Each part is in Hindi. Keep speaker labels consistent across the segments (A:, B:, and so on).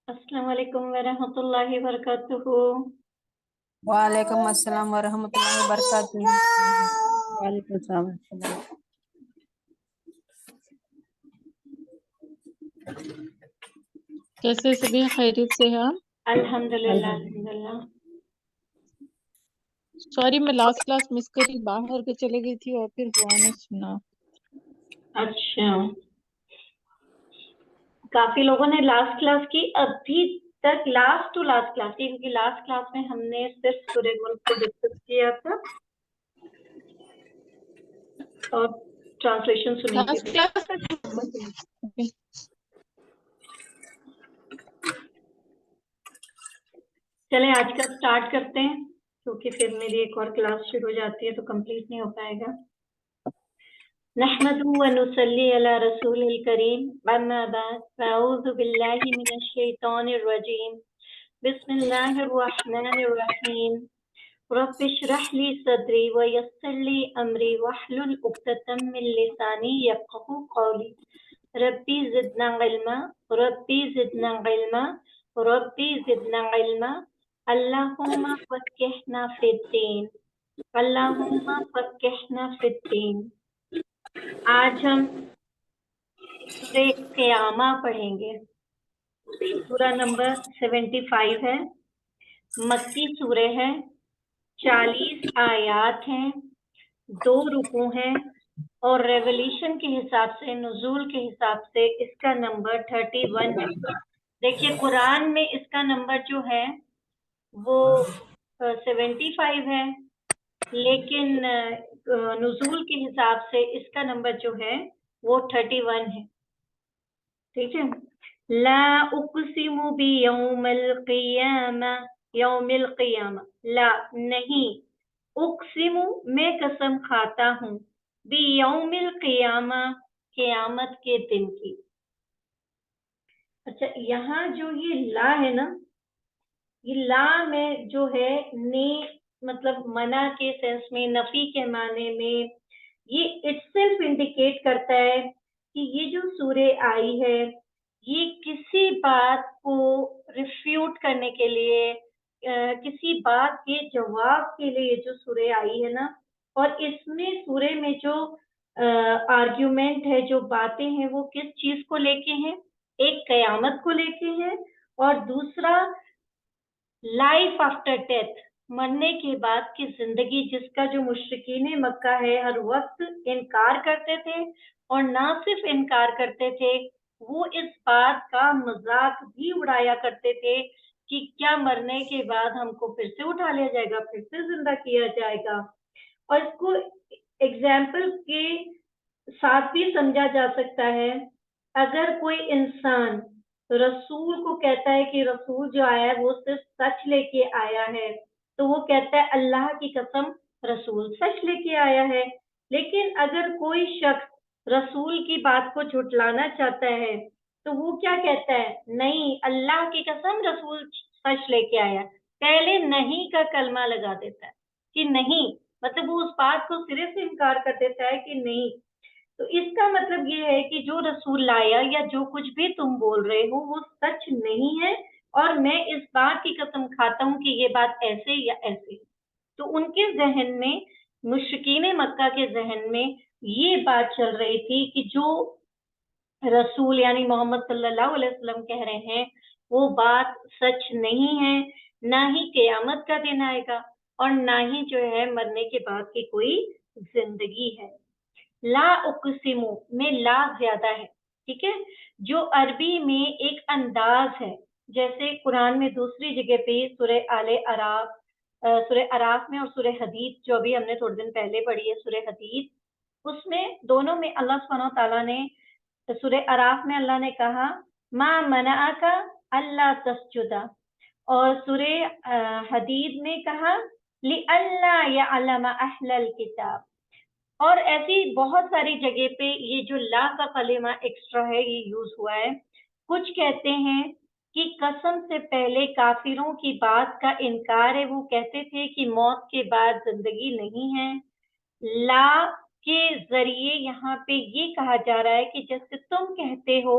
A: अस्सलाम वालेकुम वरहमतुल्लाहि वबरकातुहू।
B: वालेकुम अस्सलाम वरहमतुल्लाहि वबरकातुहू।
C: वालेकुम सलाम।
D: कैसे सभी खैरियत से हैं आप?
A: अल्हम्दुलिल्लाह अल्हम्दुलिल्लाह।
D: सॉरी मैं लास्ट क्लास मिस करी, बाहर के चले गई थी और फिर बुआ ने सुना।
A: अच्छा, काफी लोगों ने लास्ट क्लास की, अभी तक लास्ट टू लास्ट क्लास की, क्योंकि लास्ट क्लास में हमने सिर्फ सूरह मुल्क को डिस्कस किया था और ट्रांसलेशन सुनी थी।
D: लास्ट क्लास
A: चलें आज का स्टार्ट करते हैं, क्योंकि फिर मेरी एक और क्लास शुरू हो जाती है तो कंप्लीट नहीं हो पाएगा। नहमदुहु व नुसल्ली अला रसूलिल करीम, अम्मा बाद, अऊज़ु बिल्लाहि मिनश शैतानिर रजीम, बिस्मिल्लाहिर रहमानिर रहीम, रब्बि इश्रह ली सदरी व यस्सिर ली अमरी वहलुल उक़दतम मिन लिसानी यफ़क़हू क़ौली, रब्बी ज़िदना इल्मा, रब्बी ज़िदना इल्मा, रब्बी ज़िदना इल्मा, अल्लाहुम्मा फ़क़्हिना फ़िद्दीन, अल्लाहुम्मा फ़क़्हिना फ़िद्दीन। आज हम सूरह क़ियामा पढ़ेंगे। सूरा नंबर 75 है, मक्की सूरह है, 40 आयात हैं, 2 रुकू हैं और रेवल्यूशन के हिसाब से, नुज़ूल के हिसाब से इसका नंबर 31 है। देखिए कुरान में इसका नंबर जो है वो 75 है, लेकिन नुज़ूल के हिसाब से इसका नंबर जो है वो 31 है। ठीक है। ला उक़सिमु बियौमिल क़ियामा, यौमिल क़ियामा, ला नहीं, उक़सिमु मैं कसम खाता हूँ, बियौमिल क़ियामा क़यामत के दिन की। अच्छा, यहाँ जो ये ला है ना, ये ला में जो है ने मतलब मना के सेंस में, नफी के माने में, ये इटसेल्फ इंडिकेट करता है कि ये जो सूरह आई है ये किसी बात को रिफ्यूट करने के लिए, किसी बात के जवाब के लिए जो सूरह आई है ना, और इसमें सूरह में जो आर्ग्यूमेंट है, जो बातें हैं, वो किस चीज को लेके हैं? एक कयामत को लेके हैं, और दूसरा लाइफ आफ्टर डेथ, मरने के बाद की जिंदगी, जिसका जो मुशरिकीन मक्का है हर वक्त इनकार करते थे, और ना सिर्फ इनकार करते थे, वो इस बात का मजाक भी उड़ाया करते थे कि क्या मरने के बाद हमको फिर से उठा लिया जाएगा, फिर से जिंदा किया जाएगा। और इसको एग्जाम्पल के साथ भी समझा जा सकता है। अगर कोई इंसान रसूल को कहता है कि रसूल जो आया है वो सिर्फ सच लेके आया है, तो वो कहता है अल्लाह की कसम रसूल सच लेके आया है। लेकिन अगर कोई शख्स रसूल की बात को झुटलाना चाहता है तो वो क्या कहता है? नहीं, अल्लाह की कसम रसूल सच लेके आया। पहले नहीं का कलमा लगा देता है कि नहीं, मतलब वो उस बात को सिरे से इनकार कर देता है कि नहीं। तो इसका मतलब ये है कि जो रसूल लाया या जो कुछ भी तुम बोल रहे हो वो सच नहीं है, और मैं इस बात की कसम खाता हूँ कि ये बात ऐसे या ऐसे। तो उनके जहन में, मुश्रिकीन मक्का के जहन में ये बात चल रही थी कि जो रसूल यानी मोहम्मद सल्लल्लाहु अलैहि वसल्लम कह रहे हैं वो बात सच नहीं है, ना ही क़यामत का दिन आएगा और ना ही जो है मरने के बाद की कोई जिंदगी है। ला उक़सिमु में ला ज्यादा है, ठीक है, जो अरबी में एक अंदाज है। जैसे कुरान में दूसरी जगह पे सूरह आले अराफ, सूरह अराफ में और सूरह हदीद जो अभी हमने थोड़े दिन पहले पढ़ी है, सूरह हदीद, उसमें दोनों में अल्लाह सुब्हानहू तआला ने, सूरह अराफ में अल्लाह ने कहा मा मनाअका अल्ला तस्जुदा, और सूरह हदीद में कहा लि अल्ला यअलम अहलल किताब। और ऐसी बहुत सारी जगह पे ये जो ला का कलिमा एक्स्ट्रा है ये यूज हुआ है। कुछ कहते हैं कि कसम से पहले काफिरों की बात का इनकार है, वो कहते थे कि मौत के बाद जिंदगी नहीं है। ला के जरिए यहाँ पे ये कहा जा रहा है कि जैसे तुम कहते हो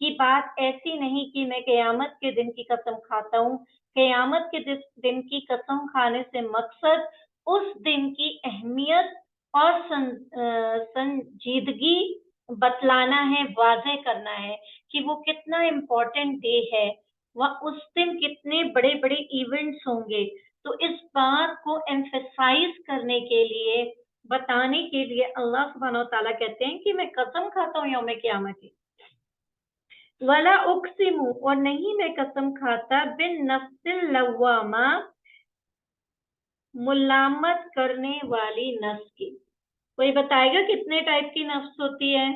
A: कि बात ऐसी नहीं कि मैं क़यामत के दिन की कसम खाता हूँ। क़यामत के दिन की कसम खाने से मकसद उस दिन की अहमियत और संजीदगी बतलाना है, वाज़ेह करना है कि वो कितना इम्पोर्टेंट डे है, वह उस दिन कितने बड़े-बड़े इवेंट्स होंगे। तो इस बात को एम्फसाइज करने के लिए, बताने के लिए अल्लाह सुब्हानहू व तआला कहते हैं कि मैं कसम खाता हूँ यौम क़यामत की। वला उक़सिमु, और नहीं मैं कसम खाता बिन नफ्सिल लव्वामा, मुलामत करने वाली नफ्स की। कोई बताएगा कितने टाइप की नफ्स होती है?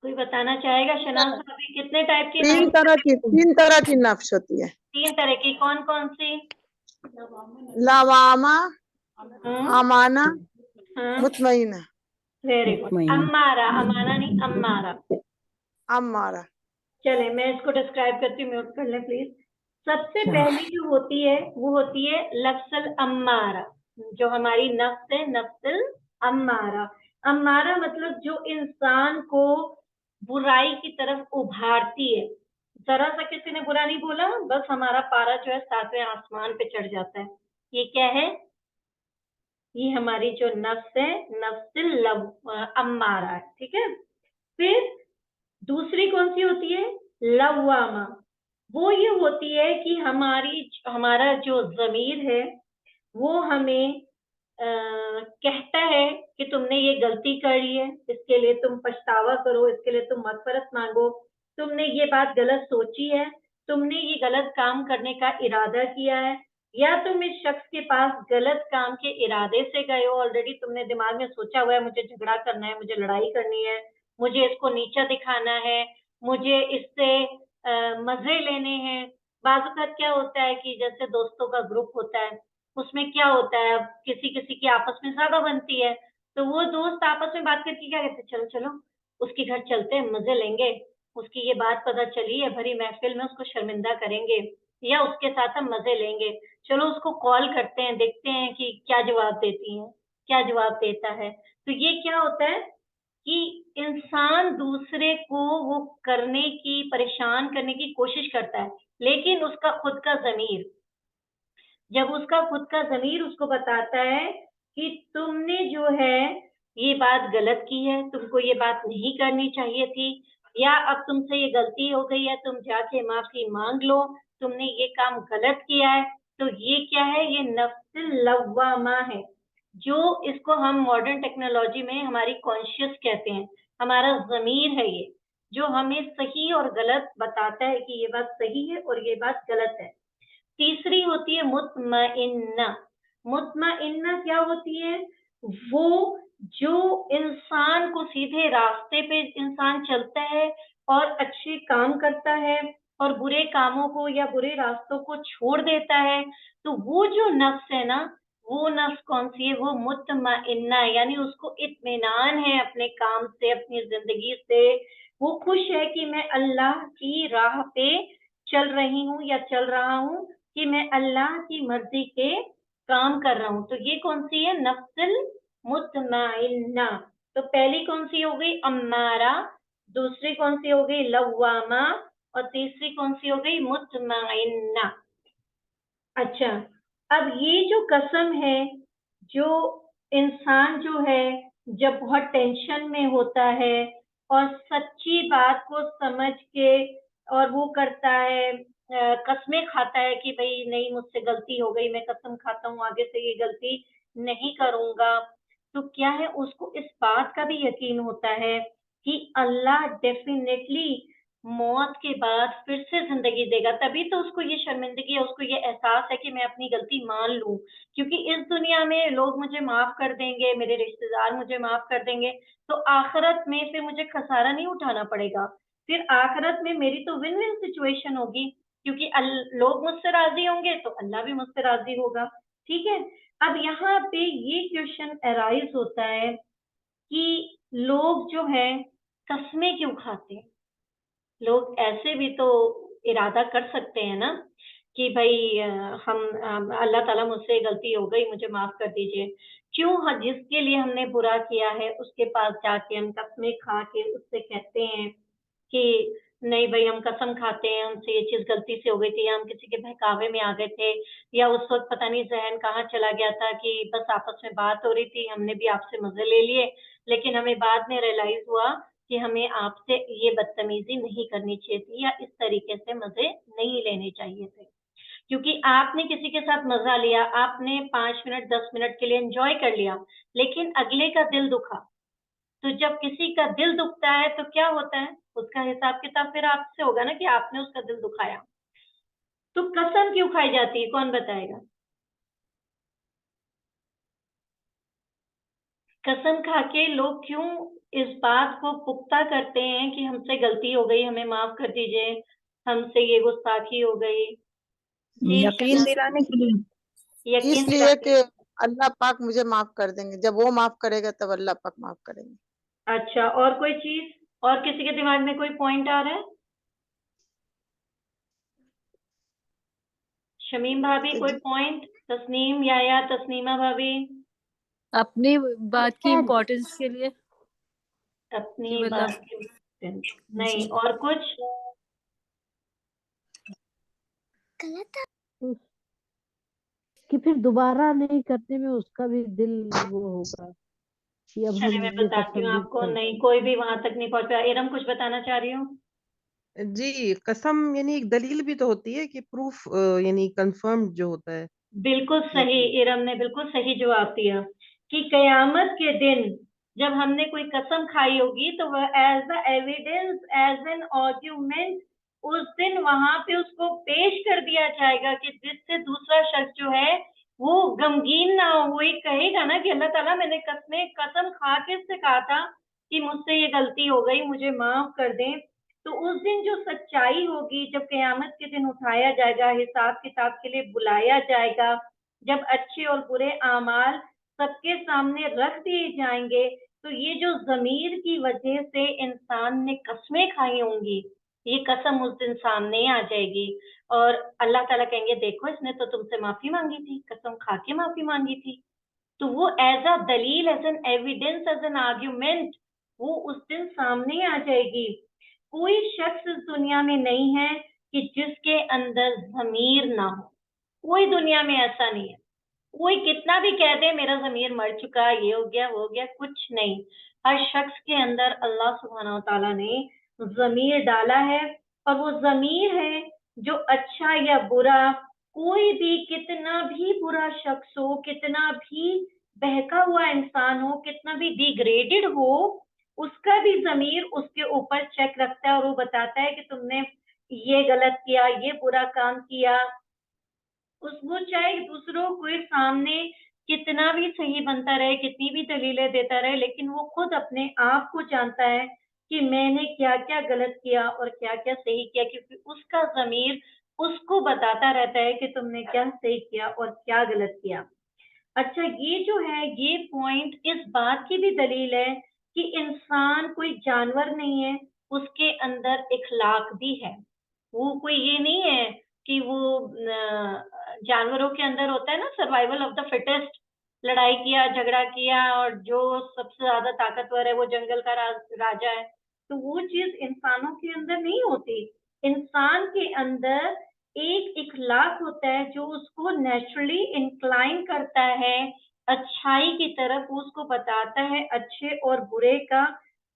A: कोई बताना चाहेगा? शनाज़ भाभी, कितने टाइप की
C: तीन
A: नफ्स?
C: तरह की नफ्स होती है।
A: 3 तरह की। कौन-कौन सी?
C: लवामा,
A: हाँ,
C: अमाना,
A: हाँ,
C: मुतमईना।
A: Very good. अम्मारा, अमाना नहीं, अम्मारा।
C: अम्मारा।
A: चले मैं इसको डिस्क्राइब करती हूँ, म्यूट कर लें प्लीज। सबसे पहली जो होती है वो होती है लफ्ज़ुल अम्मारा, जो हमारी नफ्स है, नफ्सुल अम्मारा। अम्मारा मतलब जो इंसान को बुराई की तरफ उभारती है। जरा सा किसी ने बुरा नहीं बोला, बस हमारा पारा जो है 7वें आसमान पे चढ़ जाता है। ये क्या है? ये हमारी जो नफ्स है, नफ्सुल अम्मारा है, ठीक है। फिर दूसरी कौन सी होती है? लव्वामा। वो ये होती है कि हमारा जो ज़मीर है वो हमें कहता है कि तुमने ये गलती कर ली है, इसके लिए तुम पछतावा करो, इसके लिए तुम मग़फ़िरत मांगो, तुमने ये बात गलत सोची है, तुमने ये गलत काम करने का इरादा किया है, या तुम इस शख्स के पास गलत काम के इरादे से गए हो। ऑलरेडी तुमने दिमाग में सोचा हुआ है मुझे झगड़ा करना है, मुझे लड़ाई करनी है, मुझे इसको नीचा दिखाना है, मुझे इससे मज़े लेने हैं। बाज़ औक़ात क्या होता है कि जैसे दोस्तों का ग्रुप होता है, उसमें क्या होता है, अब किसी-किसी की आपस में ज़्यादा बनती है, तो वो दोस्त आपस में बात करके क्या कहते हैं, चलो-चलो उसके घर चलते हैं, मज़े लेंगे, उसकी ये बात पता चली है, भरी महफ़िल में उसको शर्मिंदा करेंगे, या उसके साथ हम मज़े लेंगे। चलो उसको कॉल करते हैं, देखते हैं कि क्या जवाब देती है, क्या जवाब देता है। तो ये क्या होता है कि इंसान दूसरे को वो करने की, परेशान करने की कोशिश करता है, लेकिन उसका खुद का ज़मीर, जब उसका खुद का ज़मीर उसको बताता है कि तुमने जो है ये बात गलत की है, तुमको ये बात नहीं करनी चाहिए थी, या अब तुमसे ये गलती हो गई है, तुम जाके माफ़ी माँग लो, तुमने ये काम गलत किया है। तो ये क्या है? ये नफ्सुल लव्वामा है, जो इसको हम मॉडर्न टेक्नोलॉजी में हमारी कॉन्शियस कहते हैं। हमारा ज़मीर है ये, जो हमें सही और गलत बताता है कि ये बात सही है और ये बात गलत है। तीसरी होती है मुतमइन्ना। मुतमइन्ना क्या होती है? वो जो इंसान को सीधे रास्ते पे इंसान चलता है और अच्छे काम करता है और बुरे कामों को या बुरे रास्तों को छोड़ देता है। तो वो जो नफ्स है ना, वो नफ्स कौन सी है? वो मुतमइन्ना है, यानी उसको इत्मीनान है अपने काम से, अपनी जिंदगी से। वो खुश है कि मैं अल्लाह की राह पे चल रही हूँ या चल रहा हूँ, कि मैं अल्लाह की मर्जी के काम कर रहा हूँ। तो ये कौन सी है? नफ्सुल मुतमइन्ना। तो पहली कौन सी हो गई? अम्मारा। दूसरी कौन सी हो गई? लव्वामा। और तीसरी कौन सी हो गई? मुतमइन्ना। अच्छा, अब ये जो कसम है, जो इंसान जो है जब बहुत टेंशन में होता है और सच्ची बात को समझ के और वो करता है, कस्में खाता है कि भई नहीं मुझसे गलती हो गई, मैं कसम खाता हूँ आगे से ये गलती नहीं करूँगा। तो क्या है, उसको इस बात का भी यकीन होता है कि अल्लाह डेफ़िनेटली मौत के बाद फिर से ज़िंदगी देगा, तभी तो उसको ये शर्मिंदगी है, उसको ये एहसास है कि मैं अपनी गलती मान लूँ। क्योंकि इस दुनिया में लोग मुझे माफ़ कर देंगे, मेरे रिश्तेदार मुझे माफ़ कर देंगे, तो आखिरत में फिर मुझे खसारा नहीं उठाना पड़ेगा। फिर आखिरत में मेरी तो विन-विन सिचुएशन होगी, क्योंकि लोग मुझसे राज़ी होंगे, तो अल्लाह भी मुझसे राज़ी होगा। ठीक है? अब यहाँ पे ये क्वेश्चन अराइज़ होता है कि लोग जो हैं, कस्में क्यों खाते हैं? लोग ऐसे भी तो इरादा कर सकते हैं ना कि भाई अल्लाह ताला मुझसे गलती हो गई, मुझे माफ कर दीजिए। क्यों जिसके लिए हमने बुरा किया है उसके पास जाके हम कसमें खा के उससे कहते हैं कि नहीं भाई, हम कसम खाते हैं हमसे ये चीज गलती से हो गई थी, या हम किसी के बहकावे में आ गए थे, या उस वक्त पता नहीं जहन कहाँ चला गया था कि बस आपस में बात हो रही थी, हमने भी आपसे मजे ले लिए, लेकिन हमें बाद में रियलाइज हुआ कि हमें आपसे ये बदतमीजी नहीं करनी चाहिए थी, या इस तरीके से मजे नहीं लेने चाहिए थे। क्योंकि आपने किसी के साथ मजा लिया, आपने 5 मिनट 10 मिनट के लिए एंजॉय कर लिया, लेकिन अगले का दिल दुखा। तो जब किसी का दिल दुखता है तो क्या होता है, उसका हिसाब किताब फिर आपसे होगा ना कि आपने उसका दिल दुखाया। तो कसम क्यों खाई जाती है, कौन बताएगा? कसम खा के लोग क्यों इस बात को पुख्ता करते हैं कि हमसे गलती हो गई, हमें माफ कर दीजिए, हमसे ये गुस्ताखी हो गई। जी
D: यकीन दिलाने के लिए।
A: यकीन
C: इसलिए
A: दिलाने।
C: कि अल्लाह पाक मुझे माफ कर देंगे, जब वो माफ करेगा तब अल्लाह पाक माफ करेंगे।
A: अच्छा, और कोई चीज, और किसी के दिमाग में कोई पॉइंट आ रहा है? शमीम भाभी कोई पॉइंट? तस्नीम या तस्नीमा भाभी?
B: अपनी बात की इम्पोर्टेंस के लिए कि
A: अपनी
B: मतलब
A: बात की नहीं,
B: जी
A: और कुछ?
E: कि फिर दोबारा नहीं करने में उसका भी दिल वो होगा कि अब
A: चलिए
E: हम
A: मैं
E: ये
A: बताती हूँ
E: कसम भी
A: आपको,
E: खा।
A: नहीं कोई भी वहां तक नहीं पहुंच पाया। इरम कुछ बताना चाह रही हूँ?
F: जी, कसम यानी एक दलील भी तो होती है कि प्रूफ यानी कंफर्म जो होता है।
A: बिल्कुल सही, इरम ने बिल्कुल सही जवाब दिया कि कयामत के दिन जब हमने कोई कसम खाई होगी तो वह as the evidence, as an argument, उस दिन वहां पे उसको पेश कर दिया जाएगा कि जिससे दूसरा शख्स जो है वो गमगीन ना हो। वो ये कहेगा ना कि अल्लाह ताला, मैंने कसम खा के इससे कहा था कि मुझसे ये गलती हो गई, मुझे माफ कर दें। तो उस दिन जो सच्चाई होगी, जब कयामत के दिन उठाया जाएगा, हिसाब किताब के लिए बुलाया जाएगा, जब अच्छे और बुरे आमाल सबके सामने रख दिए जाएंगे, तो ये जो जमीर की वजह से इंसान ने कस्में खाई होंगी, ये कसम उस दिन सामने आ जाएगी। और अल्लाह ताला कहेंगे, देखो इसने तो तुमसे माफी मांगी थी, कसम खा के माफी मांगी थी। तो वो एज अ दलील, as an evidence, as an argument वो उस दिन सामने आ जाएगी। कोई शख्स इस दुनिया में नहीं है कि जिसके अंदर जमीर ना हो। कोई दुनिया में ऐसा नहीं है। कोई कितना भी कह दे मेरा जमीर मर चुका, ये हो गया वो हो गया, कुछ नहीं। हर शख्स के अंदर अल्लाह सुब्हानहू व तआला ने जमीर डाला है, और वो जमीर है जो अच्छा या बुरा, कोई भी कितना भी बुरा शख्स हो, कितना भी बहका हुआ इंसान हो, कितना भी डिग्रेडेड हो, उसका भी जमीर उसके ऊपर चेक रखता है और वो बताता है कि तुमने ये गलत किया, ये बुरा काम किया। वो चाहे दूसरों के सामने कितना भी सही बनता रहे, कितनी भी दलीलें देता रहे, लेकिन वो खुद अपने आप को जानता है कि मैंने क्या क्या गलत किया और क्या क्या सही किया, क्योंकि उसका जमीर उसको बताता रहता है कि तुमने क्या सही किया और क्या गलत किया। अच्छा, ये जो है ये पॉइंट इस बात की भी दलील है कि इंसान कोई जानवर नहीं है, उसके अंदर इखलाक भी है। वो कोई ये नहीं है कि वो जानवरों के अंदर होता है ना सर्वाइवल ऑफ द फिटेस्ट, लड़ाई किया, झगड़ा किया, और जो सबसे ज्यादा ताकतवर है वो जंगल का राजा है। तो वो चीज इंसानों के अंदर नहीं होती। इंसान के अंदर एक इखलाक होता है जो उसको नेचुरली इंक्लाइन करता है अच्छाई की तरफ, वो उसको बताता है अच्छे और बुरे का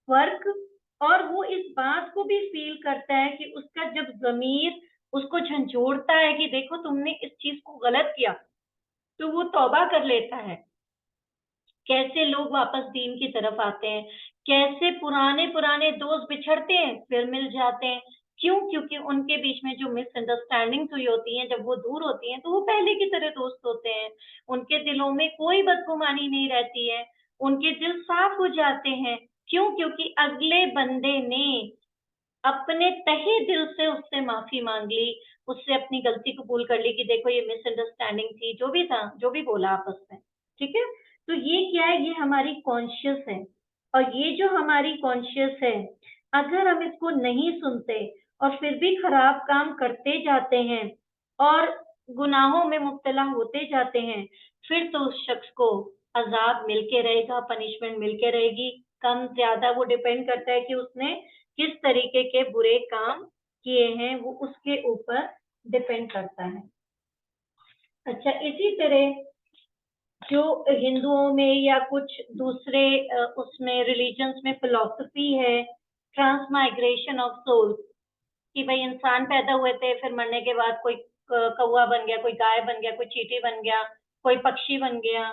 A: फर्क। और वो इस बात को भी फील करता है कि उसका जब जमीर उसको झंझोड़ता है कि देखो तुमने इस चीज को गलत किया, तो वो तौबा कर लेता है। कैसे लोग वापस दीन की तरफ आते हैं, कैसे पुराने पुराने दोस्त बिछड़ते हैं फिर मिल जाते हैं। क्यों? क्योंकि उनके बीच में जो मिसअंडरस्टैंडिंग हुई होती है, जब वो दूर होती हैं तो वो पहले की तरह दोस्त होते हैं। उनके दिलों में कोई बदगुमानी नहीं रहती है, उनके दिल साफ हो जाते हैं। क्यों? क्योंकि अगले बंदे ने अपने तहे दिल से उससे माफी मांग ली, उससे अपनी गलती कबूल कर ली कि देखो ये मिसअंडरस्टैंडिंग थी, जो भी था, जो भी बोला आपस में, ठीक है। तो ये क्या है, ये हमारी कॉन्शियस है। और ये जो हमारी कॉन्शियस है, अगर हम इसको नहीं सुनते और फिर भी खराब काम करते जाते हैं, और गुनाहों में मुब्तला होते जाते हैं, फिर तो उस शख्स को अजाब मिलके रहेगा, पनिशमेंट मिलके रहेगी। कम ज्यादा वो डिपेंड करता है कि उसने किस तरीके के बुरे काम किए हैं, वो उसके ऊपर डिपेंड करता है। अच्छा, इसी तरह जो हिंदुओं में या कुछ दूसरे उसमें रिलीजन्स में फिलॉसफी है ट्रांसमाइग्रेशन ऑफ सोल्स, कि भाई इंसान पैदा हुए थे, फिर मरने के बाद कोई कौवा बन गया, कोई गाय बन गया, कोई चींटी बन गया, कोई पक्षी बन गया,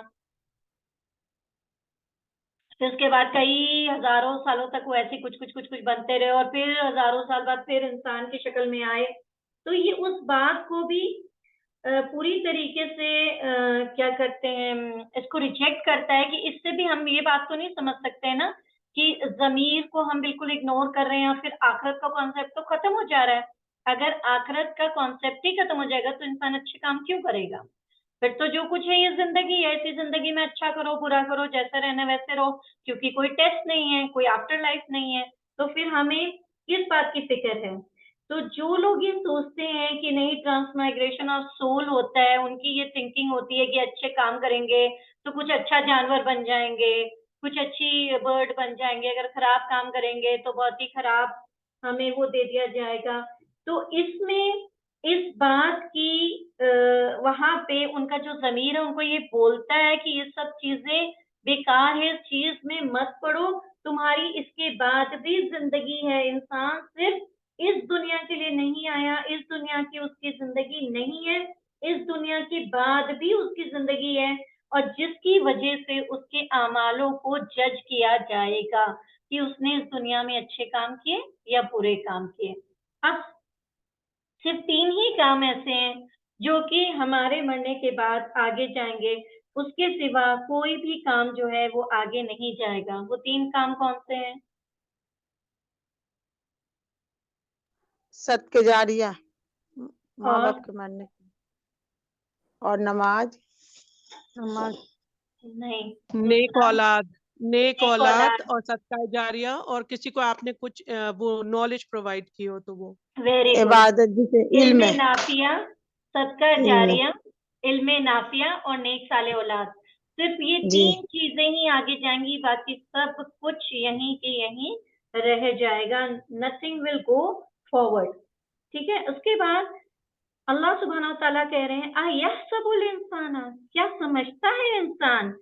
A: फिर उसके बाद कई हजारों सालों तक वो ऐसे कुछ बनते रहे और फिर हजारों साल बाद फिर इंसान की शक्ल में आए। तो ये उस बात को भी पूरी तरीके से क्या करते हैं, इसको रिजेक्ट करता है कि इससे भी हम ये बात तो नहीं समझ सकते हैं ना कि जमीर को हम बिल्कुल इग्नोर कर रहे हैं और फिर आखिरत का कॉन्सेप्ट तो खत्म हो जा रहा है। अगर आखिरत का कॉन्सेप्ट ही खत्म हो जाएगा तो इंसान अच्छे काम क्यों करेगा? फिर तो जो कुछ है ये जिंदगी है, इसी जिंदगी में अच्छा करो बुरा करो, जैसा रहना वैसे रहो, क्योंकि कोई टेस्ट नहीं है, कोई आफ्टर लाइफ नहीं है, तो फिर हमें किस बात की फिक्र है? तो जो लोग ये सोचते हैं कि नहीं ट्रांसमाइग्रेशन ऑफ सोल होता है, उनकी ये थिंकिंग होती है कि अच्छे काम करेंगे तो कुछ अच्छा जानवर बन जाएंगे, कुछ अच्छी बर्ड बन जाएंगे, अगर खराब काम करेंगे तो बहुत ही खराब हमें वो दे दिया जाएगा। तो इसमें इस बात की वहां पे उनका जो जमीर है उनको ये बोलता है कि ये सब चीजें बेकार है, इस चीज में मत पड़ो, तुम्हारी इसके बाद भी जिंदगी है, इंसान सिर्फ इस दुनिया के लिए नहीं आया, इस दुनिया की उसकी जिंदगी नहीं है, इस दुनिया के बाद भी उसकी जिंदगी है, और जिसकी वजह से उसके आमालों को जज किया जाएगा कि उसने इस दुनिया में अच्छे काम किए या बुरे काम किए। अब सिर्फ 3 ही काम ऐसे हैं जो कि हमारे मरने के बाद आगे जाएंगे, उसके सिवा कोई भी काम जो है वो आगे नहीं जाएगा। वो 3 काम कौन से हैं?
C: सदके जारिया, माँ
A: और
C: बाप के मरने की, और नमाज।
E: नमाज।
A: नहीं,
G: नेक
A: दूसरा
G: औलाद, नेक
A: नेक
G: औलाद
A: औलाद।
G: और सदका जारिया, और किसी को आपने कुछ वो नॉलेज प्रोवाइड की हो तो वो।
A: Very good.
C: इबादत जिसे इल्म
A: इल्मे
C: है,
A: नाफिया, सदका
C: इल्म है।
A: जारिया, इल्मे नाफिया और नेक साले औलाद। सिर्फ ये
C: जी
A: 3 चीजें ही आगे जाएंगी, बाकी सब कुछ यहीं के यहीं रह जाएगा। Nothing will go forward. ठीक है, उसके बाद अल्लाह सुब्हानहू तआला कह रहे हैं अयहसबुल इंसान, क्या समझता है इंसान,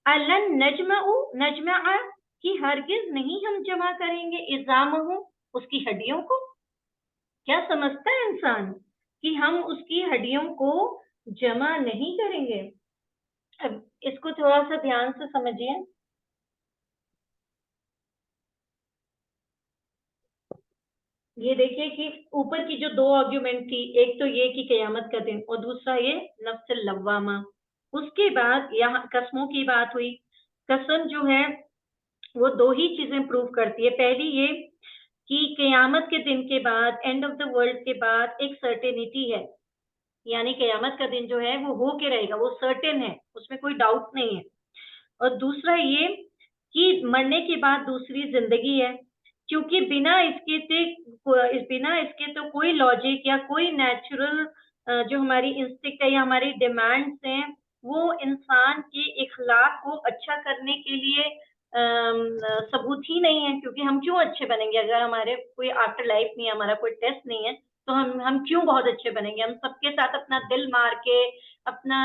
A: अलन नजमा कि हरगिज नहीं हम जमा करेंगे इज़ामहु, उसकी हड्डियों को। क्या समझता है इंसान कि हम उसकी हड्डियों को जमा नहीं करेंगे? अब इसको थोड़ा सा ध्यान से समझिए। ये देखिए कि ऊपर की जो 2 आर्ग्यूमेंट थी, एक तो ये कि कयामत का दिन और दूसरा ये नफ्स लव्वामा। उसके बाद यहाँ कसमों की बात हुई। कसम जो है वो 2 ही चीजें प्रूव करती है। पहली ये कि कयामत के दिन के बाद, एंड ऑफ द वर्ल्ड के बाद एक सर्टेनिटी है, यानी कयामत का दिन जो है वो हो के रहेगा, वो सर्टेन है, उसमें कोई डाउट नहीं है। और दूसरा ये कि मरने के बाद दूसरी जिंदगी है, क्योंकि बिना इसके तो कोई लॉजिक या कोई नेचुरल जो हमारी इंस्टिक्ट है या हमारी डिमांड्स हैं वो इंसान के इखलाक को अच्छा करने के लिए सबूत ही नहीं है। क्योंकि हम क्यों अच्छे बनेंगे अगर हमारे कोई आफ्टर लाइफ नहीं है, हमारा कोई टेस्ट नहीं है, तो हम क्यों बहुत अच्छे बनेंगे? हम सबके साथ अपना दिल मार के, अपना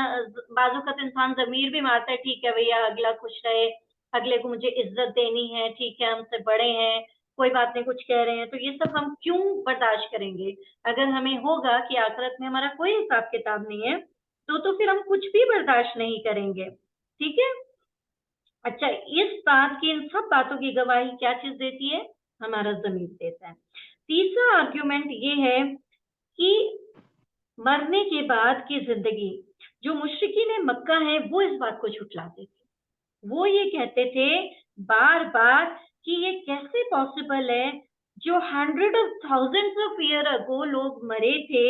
A: बाजू का इंसान जमीर भी मारता है, ठीक है भैया अगला खुश रहे, अगले को मुझे इज्जत देनी है, ठीक है हमसे बड़े हैं, कोई बात नहीं कुछ कह रहे हैं, तो ये सब हम क्यों बर्दाश्त करेंगे? अगर हमें होगा कि आखिरत में हमारा कोई हिसाब किताब नहीं है तो फिर हम कुछ भी बर्दाश्त नहीं करेंगे। ठीक है। अच्छा, इस बात की, इन सब बातों की गवाही क्या चीज देती है? हमारा जमीर देता है। तीसरा आर्ग्यूमेंट ये है कि मरने के बाद की जिंदगी, जो मुशरिकीन मक्का है वो इस बात को झुठलाते थे। वो ये कहते थे बार बार कि ये कैसे पॉसिबल है, जो 100 of thousands of year ago लोग मरे थे,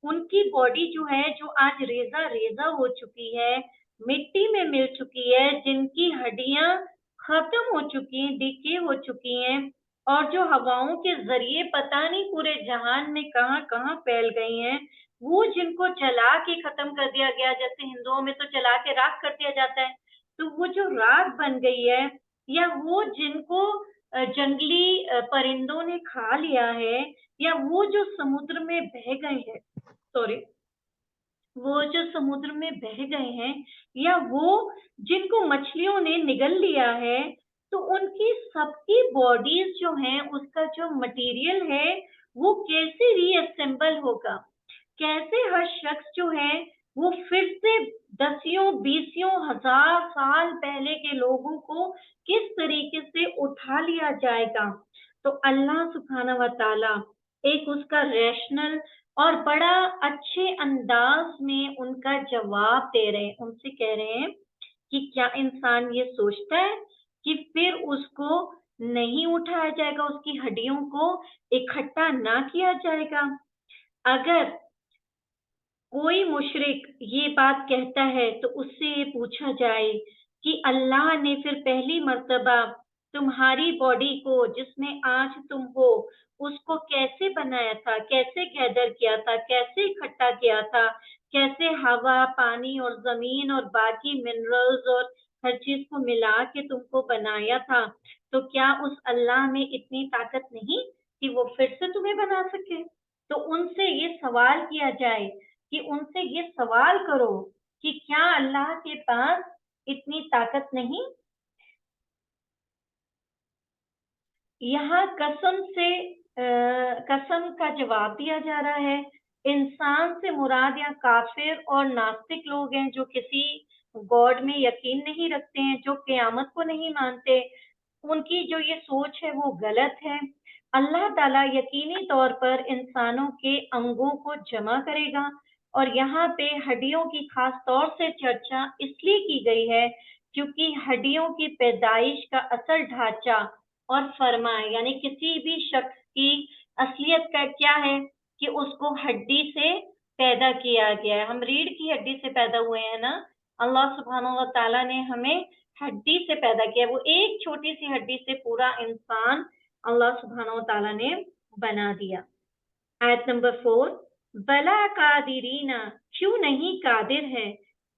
A: उनकी बॉडी जो है, जो आज रेजा रेजा हो चुकी है, मिट्टी में मिल चुकी है, जिनकी हड्डियां खत्म हो चुकी हैं, डिके हो चुकी हैं, और जो हवाओं के जरिए पता नहीं पूरे जहान में कहाँ कहाँ फैल गई हैं, वो जिनको जला के खत्म कर दिया गया, जैसे हिंदुओं में तो जला के राख कर दिया जाता है, तो वो जो राख बन गई है, या वो जिनको जंगली परिंदों ने खा लिया है, या वो जो समुद्र में बह गए हैं, सॉरी, वो जो समुद्र में बह गए हैं, या वो जिनको मछलियों ने निगल लिया है, तो उनकी सबकी बॉडीज जो हैं, उसका जो मटेरियल है वो कैसे रीअसेंबल होगा, कैसे हर शख्स जो है वो फिर से दसियों बीसियों हजार साल पहले के लोगों को किस तरीके से उठा लिया जाएगा। तो अल्लाह सुब्हाना व ताला एक उसका रैशनल और बड़ा अच्छे अंदाज में उनका जवाब दे रहे हैं, उनसे कह रहे हैं कि क्या इंसान ये सोचता है कि फिर उसको नहीं उठाया जाएगा, उसकी हड्डियों को इकट्ठा ना किया जाएगा। अगर कोई मुशरिक ये बात कहता है तो उससे ये पूछा जाए कि अल्लाह ने फिर पहली मर्तबा तुम्हारी बॉडी को, जिसमें आज तुम हो, उसको कैसे बनाया था, कैसे गैदर किया था, कैसे इकट्ठा किया था, कैसे हवा, पानी और जमीन और बाकी मिनरल्स और हर चीज को मिला के तुमको बनाया था। तो क्या उस अल्लाह में इतनी ताकत नहीं कि वो फिर से तुम्हें बना सके? तो उनसे ये सवाल किया जाए, कि उनसे ये सवाल करो कि क्या अल्लाह के पास इतनी ताकत नहीं? यहाँ कसम का जवाब दिया जा रहा है। इंसान से मुराद या काफिर और नास्तिक लोग हैं, जो किसी गॉड में यकीन नहीं रखते हैं, जो क़यामत को नहीं मानते, उनकी जो ये सोच है वो गलत है। अल्लाह ताला यकीनी तौर पर इंसानों के अंगों को जमा करेगा, और यहाँ पे हड्डियों की खास तौर से चर्चा इसलिए की गई है क्योंकि हड्डियों की पैदाइश का असल ढांचा और फरमाए, यानी किसी भी शख्स की असलियत का क्या है कि उसको हड्डी से पैदा किया गया है। हम रीढ़ की हड्डी से पैदा हुए हैं ना, अल्लाह सुब्हानहू व तआला ने हमें हड्डी से पैदा किया। वो एक छोटी सी हड्डी से पूरा इंसान अल्लाह सुब्हानहू व तआला ने बना दिया। आयत नंबर 4, बला कादिरीना, क्यों नहीं कादिर है,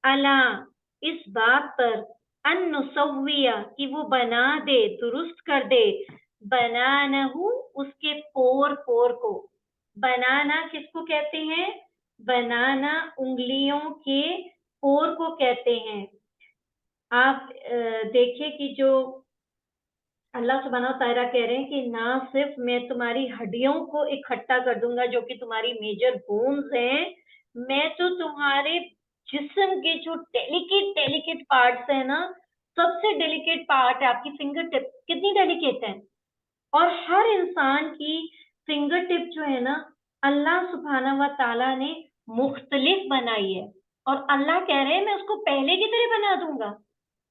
A: अला, इस बात पर, अन नुसव्विया, कि वो बना दे, दुरुस्त कर दे, बनानहु, उसके पोर पोर को। बनाना किसको कहते हैं? बनाना उंगलियों के पोर को कहते हैं। आप देखिए कि जो अल्लाह सुब्हानहू तआला कह रहे हैं कि ना सिर्फ मैं तुम्हारी हड्डियों को इकट्ठा कर दूंगा जो कि तुम्हारी मेजर बोन्स हैं, मैं तो तुम्हारे जिस्म के जो डेलिकेट पार्ट्स है ना, सबसे डेलिकेट पार्ट है आपकी फिंगर टिप, कितनी डेलिकेट है, और हर इंसान की फिंगर टिप जो है ना, अल्लाह सुब्हानहू व तआला ने मुख्तलिफ बनाई है, और अल्लाह कह रहे हैं मैं उसको पहले की तरह बना दूंगा।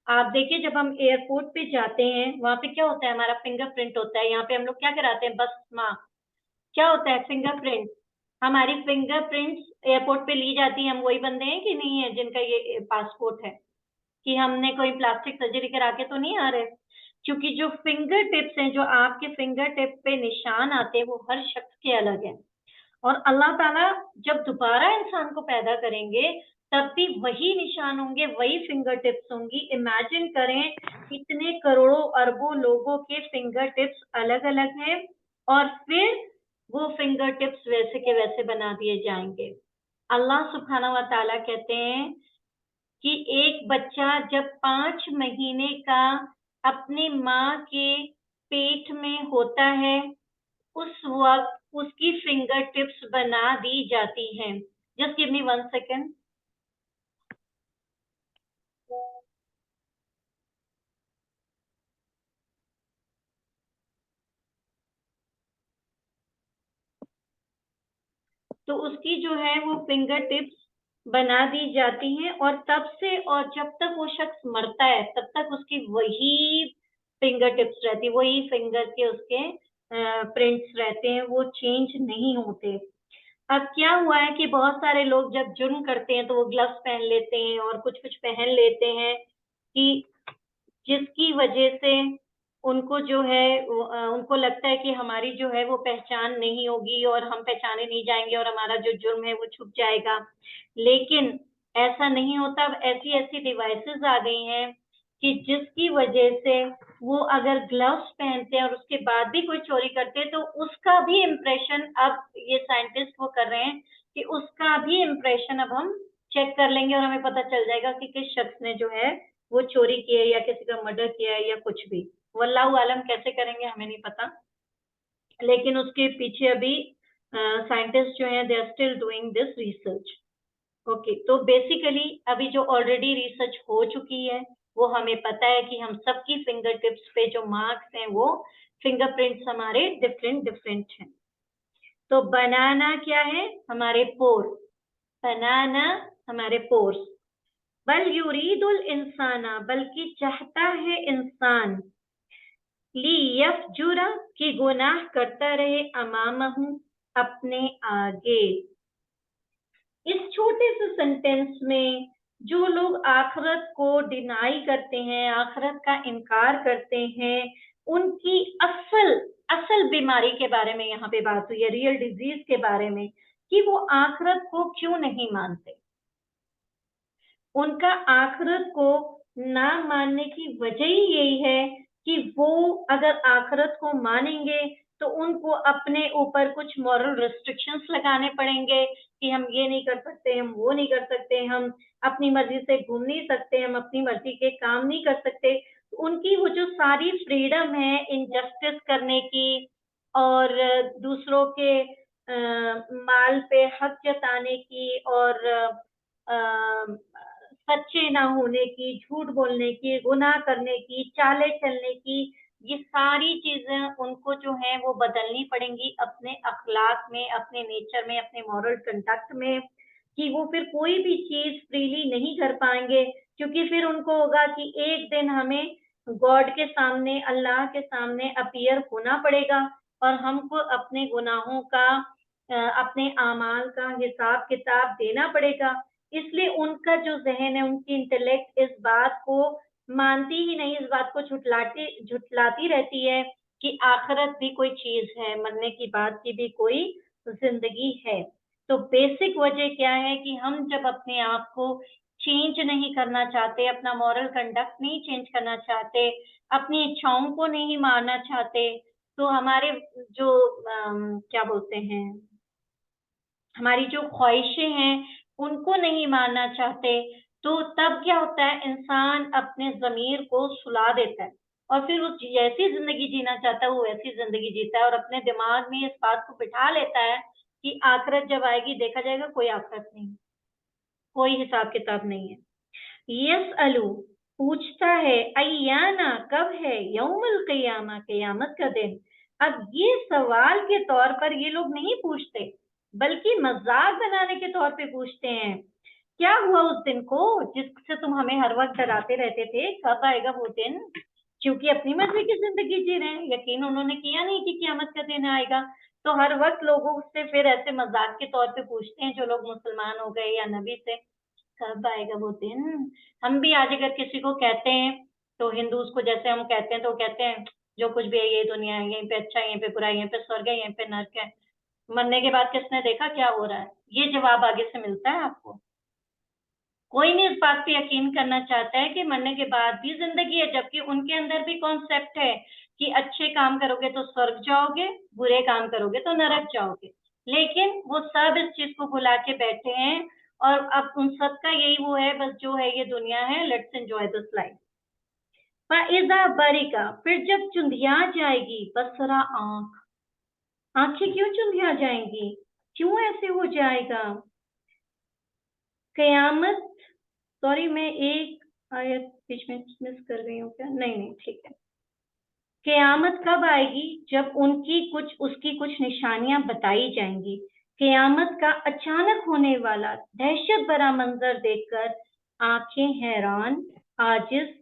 A: आप देखिए, जब हम एयरपोर्ट पे जाते हैं, वहां पे क्या होता है, हमारा फिंगरप्रिंट होता है। यहाँ पे हम लोग क्या कराते हैं, बस माँ, क्या होता है, फिंगरप्रिंट। हमारी फिंगरप्रिंट्स एयरपोर्ट पे ली जाती है। हम वही बंदे हैं कि नहीं है जिनका ये पासपोर्ट है, कि हमने कोई प्लास्टिक सर्जरी करा के तो नहीं आ रहे? क्योंकि जो फिंगर टिप्स हैं, जो आपके फिंगर टिप पे निशान आते हैं, वो हर शख्स के अलग हैं। और अल्लाह ताला जब दोबारा इंसान को पैदा करेंगे, तब भी वही निशान होंगे, वही फिंगर टिप्स होंगी। इमेजिन करें, इतने करोड़ों अरबों लोगों के फिंगर टिप्स अलग अलग हैं, और फिर वो फिंगर टिप्स वैसे के वैसे बना दिए जाएंगे। अल्लाह सुब्हानहू व तआला कहते हैं कि एक बच्चा जब 5 महीने का अपनी माँ के पेट में होता है, उस वक्त उसकी फिंगर टिप्स बना दी जाती हैं। Just give me 1 second. तो उसकी जो है वो फिंगर टिप्स बना दी जाती हैं, और तब से और जब तक वो शख्स मरता है, तब तक उसकी वही फिंगर टिप्स रहती, वही फिंगर के उसके प्रिंट्स रहते हैं, वो चेंज नहीं होते। अब क्या हुआ है कि बहुत सारे लोग जब जुर्म करते हैं तो वो ग्लव्स पहन लेते हैं और कुछ कुछ पहन लेते हैं, कि जिसकी वजह से उनको जो है उनको लगता है कि हमारी जो है वो पहचान नहीं होगी और हम पहचाने नहीं जाएंगे और हमारा जो जुर्म है वो छुप जाएगा। लेकिन ऐसा नहीं होता। अब ऐसी ऐसी डिवाइसेस आ गई हैं कि जिसकी वजह से वो अगर ग्लव्स पहनते हैं और उसके बाद भी कोई चोरी करते हैं तो उसका भी इम्प्रेशन अब ये साइंटिस्ट वो कर रहे हैं कि उसका भी इम्प्रेशन अब हम चेक कर लेंगे और हमें पता चल जाएगा कि किस शख्स ने जो है वो चोरी की है या किसी का मर्डर किया है या कुछ भी। वल्लाहु आलम कैसे करेंगे हमें नहीं पता, लेकिन उसके पीछे अभी साइंटिस्ट जो हैं they are still doing this research. Okay, तो बेसिकली अभी जो ऑलरेडी रिसर्च हो चुकी है वो हमें पता है कि हम सबकी फिंगर टिप्स पे जो मार्क्स हैं वो फिंगरप्रिंट्स हमारे डिफरेंट डिफरेंट हैं। तो बनाना क्या है? हमारे पोर। बनाना हमारे पोर्स। बल युरीदुल इंसाना, बल्कि चाहता है इंसान, ली यफजुरा, कि गुनाह करता रहे, अमामहू, अपने आगे। इस छोटे से सेंटेंस में जो लोग आखिरत को डिनाई करते हैं, आखिरत का इनकार करते हैं, उनकी असल बीमारी के बारे में यहाँ पे बात हुई है, रियल डिजीज के बारे में, कि वो आखिरत को क्यों नहीं मानते। उनका आखिरत को ना मानने की वजह ही यही है कि वो अगर आखिरत को मानेंगे तो उनको अपने ऊपर कुछ मॉरल रेस्ट्रिक्शंस लगाने पड़ेंगे कि हम ये नहीं कर सकते, हम वो नहीं कर सकते, हम अपनी मर्जी से घूम नहीं सकते, हम अपनी मर्जी के काम नहीं कर सकते। उनकी वो जो सारी फ्रीडम है इनजस्टिस करने की और दूसरों के माल पे हक जताने की और सच्चे ना होने की, झूठ बोलने की, गुनाह करने की, चाले चलने की, ये सारी चीजें उनको जो है वो बदलनी पड़ेंगी अपने अखलाक में, अपने नेचर में, अपने मॉरल कंडक्ट में, कि वो फिर कोई भी चीज फ्रीली नहीं कर पाएंगे, क्योंकि फिर उनको होगा कि एक दिन हमें गॉड के सामने, अल्लाह के सामने अपीयर होना पड़ेगा और हमको अपने गुनाहों का अपने आमाल का हिसाब किताब देना पड़ेगा। इसलिए उनका जो जहन है, उनकी इंटेलेक्ट इस बात को मानती ही नहीं, इस बात को झुटलाती रहती है कि आखिरत भी कोई चीज है, मरने की बात की भी कोई जिंदगी है। तो बेसिक वजह क्या है कि हम जब अपने आप को चेंज नहीं करना चाहते, अपना मॉरल कंडक्ट नहीं चेंज करना चाहते, अपनी इच्छाओं को नहीं मारना चाहते, तो हमारे जो क्या बोलते हैं, हमारी जो ख्वाहिशें हैं उनको नहीं मानना चाहते, तो तब क्या होता है, इंसान अपने जमीर को सुला देता है और फिर वो जैसी जिंदगी जीना चाहता है वो वैसी जिंदगी जीता है और अपने दिमाग में इस बात को बिठा लेता है कि आखिरत जब आएगी देखा जाएगा, कोई आखिरत नहीं, कोई हिसाब किताब नहीं है। यस अलू, पूछता है, अय्याना, कब है, यौमुल क़ियामा, क़यामत का दिन। अब ये सवाल के तौर पर ये लोग नहीं पूछते, बल्कि मजाक बनाने के तौर पे पूछते हैं, क्या हुआ उस दिन को जिससे तुम हमें हर वक्त डराते रहते थे, कब आएगा वो दिन? क्योंकि अपनी मर्जी की जिंदगी जी रहे हैं, यकीन उन्होंने किया नहीं कि क़यामत का दिन आएगा, तो हर वक्त लोगों से फिर ऐसे मजाक के तौर पे पूछते हैं जो लोग मुसलमान हो गए या नबी से, कब आएगा वो दिन? हम भी आज अगर किसी को कहते हैं तो हिंदूज को जैसे हम कहते हैं तो कहते हैं जो कुछ भी है ये दुनिया है, यहीं पे अच्छा है, यहीं पे बुरा है, यहीं पे स्वर्ग है, यहीं पे नर्क है, मरने के बाद किसने देखा क्या हो रहा है? ये जवाब आगे से मिलता है आपको। कोई नहीं इस बात पे यकीन करना चाहता है कि मरने के बाद भी जिंदगी है, जबकि उनके अंदर भी कॉन्सेप्ट है कि अच्छे काम करोगे तो स्वर्ग जाओगे, बुरे काम करोगे तो नरक जाओगे। लेकिन वो सब इस चीज को भुला के बैठे हैं और अब उन सब का यही वो है, बस जो है ये दुनिया है, लेट्स एंजॉय दिस लाइफ। फाइजा बरिका, फिर जब चुंधिया जाएगी, बसरा, आंखें क्यों चुंधिया जाएंगी, क्यों ऐसे हो जाएगा? कयामत, सॉरी मैं एक आयत बीच में मिस कर रही हूँ क्या? नहीं ठीक है। कयामत कब आएगी? जब उसकी कुछ निशानियां बताई जाएंगी। कयामत का अचानक होने वाला दहशत भरा मंजर देखकर आंखें हैरान, आजिज,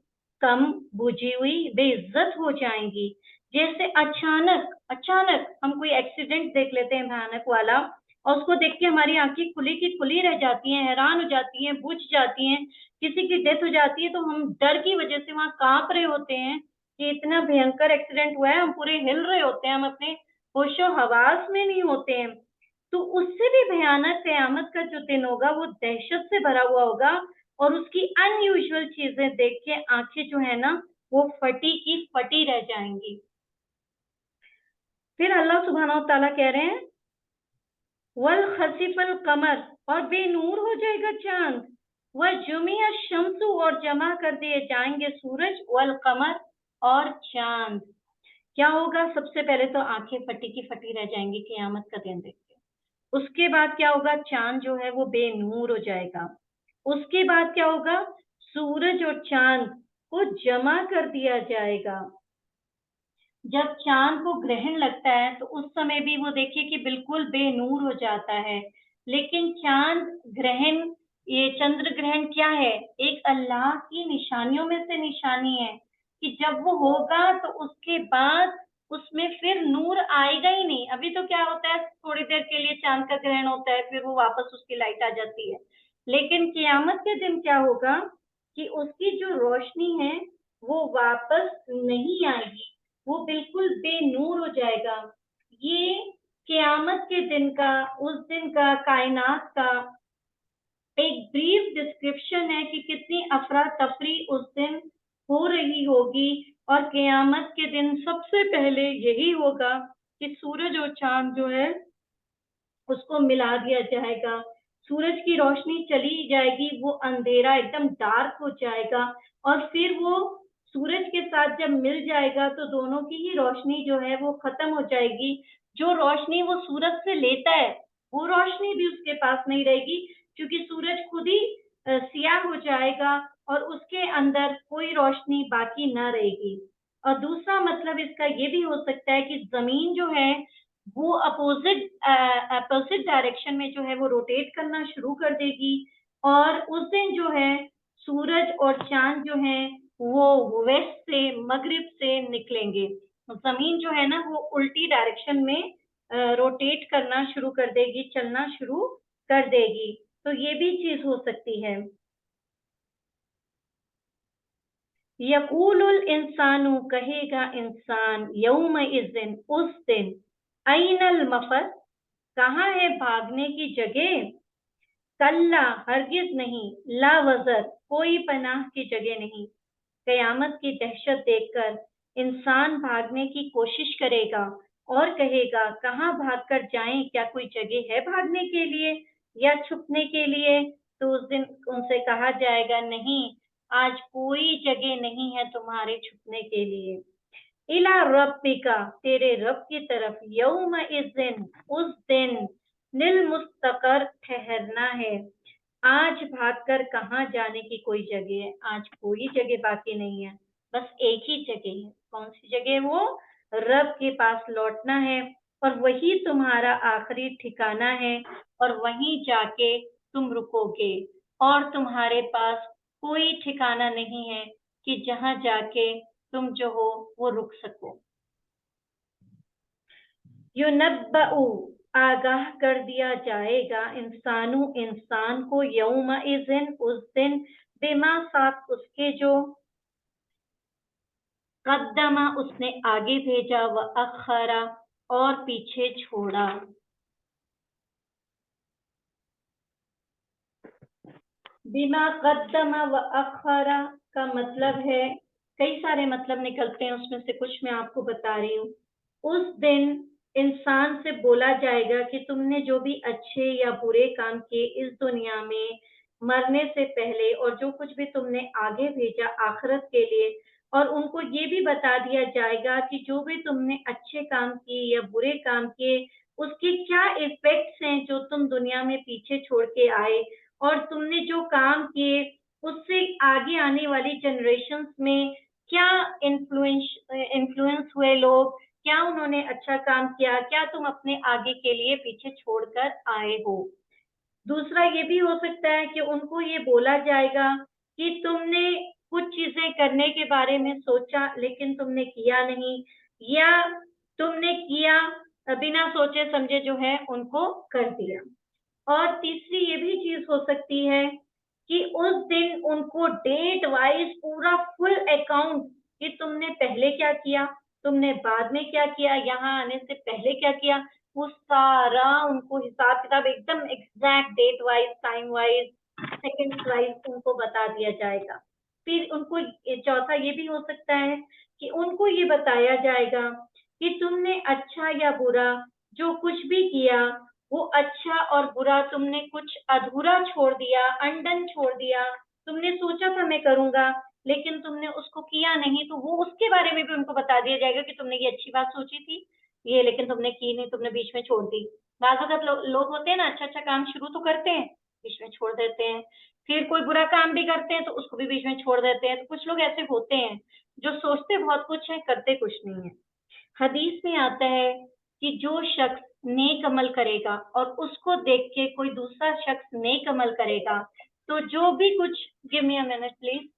A: कम, बुझी हुई, बेइज्जत हो जाएंगी। जैसे अचानक हम कोई एक्सीडेंट देख लेते हैं भयानक वाला और उसको देख के हमारी आंखें खुली की खुली रह जाती हैं, हैरान हो जाती हैं, बुझ जाती हैं। किसी की डेथ हो जाती है तो हम डर की वजह से वहां कांप रहे होते हैं कि इतना भयंकर एक्सीडेंट हुआ है, हम पूरे हिल रहे होते हैं, हम अपने होशो हवास में नहीं होते हैं। तो उससे भी भयानक क़यामत का जो दिन होगा वो दहशत से भरा हुआ होगा, और उसकी अनयूजुअल चीजें देख के आंखें जो है ना वो फटी की फटी रह जाएंगी। फिर अल्लाह सुब्हानहू तआला कह रहे हैं वल खसिफल कमर, और बेनूर हो जाएगा चांद, वह जुमिया शम्सु, और जमा कर दिए जाएंगे सूरज, वल कमर, और चांद। क्या होगा? सबसे पहले तो आंखें फटी की फटी रह जाएंगी क़यामत का दिन देख के। उसके बाद क्या होगा? चांद जो है वो बेनूर हो जाएगा। उसके बाद क्या होगा? सूरज और चांद को जमा कर दिया जाएगा। जब चांद को ग्रहण लगता है तो उस समय भी वो देखिए कि बिल्कुल बेनूर हो जाता है। लेकिन चांद ग्रहण, ये चंद्र ग्रहण क्या है? एक अल्लाह की निशानियों में से निशानी है कि जब वो होगा तो उसके बाद उसमें फिर नूर आएगा ही नहीं। अभी तो क्या होता है, थोड़ी देर के लिए चांद का ग्रहण होता है, फिर वो वापस उसकी लाइट आ जाती है। लेकिन क़यामत के दिन क्या होगा कि उसकी जो रोशनी है वो वापस नहीं आएगी, वो बिल्कुल बेनूर हो जाएगा। ये क़यामत के दिन का, उस दिन का, कायनात का एक ब्रीफ डिस्क्रिप्शन है कि कितनी अफरा तफरी उस दिन हो रही होगी। और क़यामत के दिन सबसे पहले यही होगा कि सूरज और चांद जो है उसको मिला दिया जाएगा। सूरज की रोशनी चली जाएगी, वो अंधेरा एकदम डार्क हो जाएगा, और फिर वो सूरज के साथ जब मिल जाएगा तो दोनों की ही रोशनी जो है वो खत्म हो जाएगी। जो रोशनी वो सूरज से लेता है वो रोशनी भी उसके पास नहीं रहेगी, क्योंकि सूरज खुद ही सियाह हो जाएगा और उसके अंदर कोई रोशनी बाकी ना रहेगी। और दूसरा मतलब इसका ये भी हो सकता है कि जमीन जो है वो अपोजिट डायरेक्शन में जो है वो रोटेट करना शुरू कर देगी, और उस दिन जो है सूरज और चांद जो है वो वेस्ट से, मगरिब से निकलेंगे। जमीन जो है ना वो उल्टी डायरेक्शन में रोटेट करना शुरू कर देगी, चलना शुरू कर देगी। तो ये भी चीज हो सकती है। यकूलुल इंसानु, कहेगा इंसान, यौम इज़िन, उस दिन, अइनल मफर, कहाँ है भागने की जगह? कल्ला, हरगिज नहीं, ला वज़र, कोई पनाह की जगह नहीं। क़यामत की दहशत देखकर इंसान भागने की कोशिश करेगा और कहेगा कहाँ भागकर जाएं, क्या कोई जगह है भागने के लिए या छुपने के लिए? तो उस दिन उनसे कहा जाएगा नहीं, आज कोई जगह नहीं है तुम्हारे छुपने के लिए। इला रब्बिका, तेरे रब की तरफ, यौम इज़िन, उस दिन, निल मुस्तकर, ठहरना है। आज भागकर कहाँ जाने की कोई जगह है? आज कोई जगह बाकी नहीं है, बस एक ही जगह है। कौन सी जगह? वो रब के पास लौटना है, और वही तुम्हारा आखिरी ठिकाना है, और वहीं जाके तुम रुकोगे, और तुम्हारे पास कोई ठिकाना नहीं है कि जहां जाके तुम जो हो वो रुक सको। युनब्बउ, आगाह कर दिया जाएगा, इंसानु, इंसान को, यौम इज़िन, उस दिन, बिमा, साथ उसके जो, कद्दमा, उसने आगे भेजा, व अखरा, और पीछे छोड़ा। बिमा कद्दमा व अखरा का मतलब है, कई सारे मतलब निकलते हैं, उसमें से कुछ मैं आपको बता रही हूँ। उस दिन इंसान से बोला जाएगा कि तुमने जो भी अच्छे या बुरे काम किए इस दुनिया में मरने से पहले, और जो कुछ भी तुमने आगे भेजा आखिरत के लिए, और उनको ये भी बता दिया जाएगा कि जो भी तुमने अच्छे काम किए या बुरे काम किए उसके क्या इफेक्ट्स हैं जो तुम दुनिया में पीछे छोड़ के आए, और तुमने जो काम किए उससे आगे आने वाली जनरेशन्स में क्या इन्फ्लुएंस हुए लोग, क्या उन्होंने अच्छा काम किया, क्या तुम अपने आगे के लिए पीछे छोड़कर आए हो। दूसरा ये भी हो सकता है कि उनको ये बोला जाएगा कि तुमने कुछ चीजें करने के बारे में सोचा लेकिन तुमने किया नहीं, या तुमने किया बिना सोचे समझे जो है उनको कर दिया। और तीसरी ये भी चीज हो सकती है कि उस दिन उनको डेट वाइज पूरा फुल अकाउंट कि तुमने पहले पहले क्या किया, तुमने बाद में क्या किया, यहाँ आने से पहले क्या किया, वो सारा उनको हिसाब किताब एकदम exact date wise, time wise, second wise उनको बता दिया जाएगा। फिर उनको चौथा ये भी हो सकता है कि उनको ये बताया जाएगा कि तुमने अच्छा या बुरा जो कुछ भी किया, वो अच्छा और बुरा तुमने कुछ अधूरा छोड़ दिया, अनडन छोड़ दिया, तुमने सोचा था मैं करूंगा लेकिन तुमने उसको किया नहीं, तो वो उसके बारे में भी उनको बता दिया जाएगा कि तुमने ये अच्छी बात सोची थी ये, लेकिन तुमने की नहीं, तुमने बीच में छोड़ दी। बाज़ वक़्त लोग होते हैं ना, अच्छा अच्छा काम शुरू तो करते हैं, बीच में छोड़ देते हैं, फिर कोई बुरा काम भी करते हैं तो उसको भी बीच में छोड़ देते हैं। तो कुछ लोग ऐसे होते हैं जो सोचते बहुत कुछ है, करते कुछ नहीं है। हदीस में आता है कि जो शख्स नेक अमल करेगा और उसको देख के कोई दूसरा शख्स नेक अमल करेगा, तो जो भी कुछ, give me a minute please,